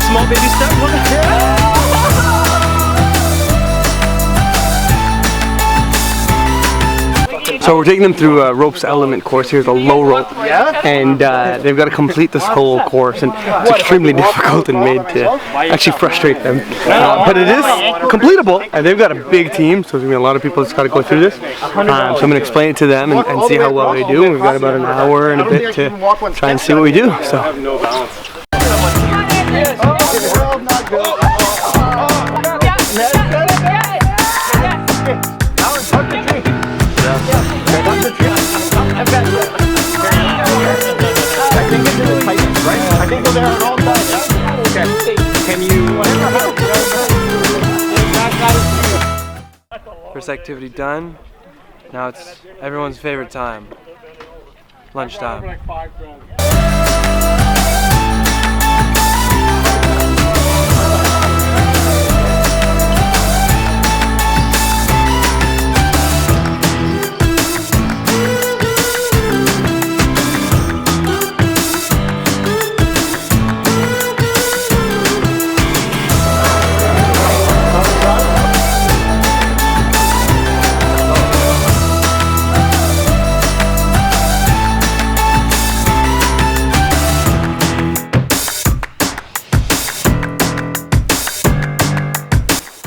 small baby step. So we're taking them through a ropes element course. Here's a low rope, and they've got to complete this whole course, and it's extremely difficult and made to actually frustrate them. But it is completable, and they've got a big team, so there's gonna be a lot of people that's got to go through this. So I'm gonna explain it to them and see how well they do. And we've got about an hour and a bit to try and see what we do. So. First activity done. Now it's everyone's favorite time. Lunchtime.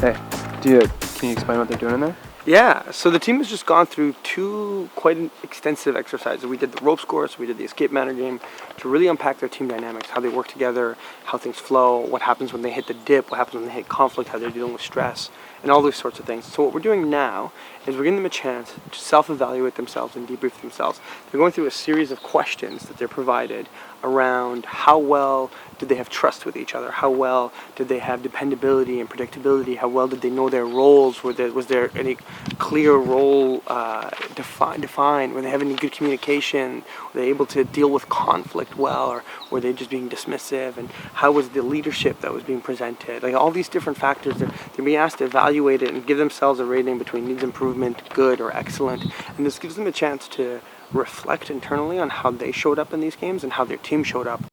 Hey, can you explain what they're doing in there? Yeah, so the team has just gone through two quite extensive exercises. We did the ropes course, we did the escape manner game to really unpack their team dynamics, how they work together, how things flow, what happens when they hit the dip, what happens when they hit conflict, how they're dealing with stress, and all those sorts of things. So what we're doing now is we're giving them a chance to self-evaluate themselves and debrief themselves. They're going through a series of questions that they're provided around how well did they have trust with each other, how well did they have dependability and predictability, how well did they know their roles, was there any clear role defined, were they having any good communication, were they able to deal with conflict well, or were they just being dismissive, and how was the leadership that was being presented. Like all these different factors, they're being asked to evaluate it and give themselves a rating between needs improvement, good, or excellent, and this gives them a chance to reflect internally on how they showed up in these games and how their team showed up.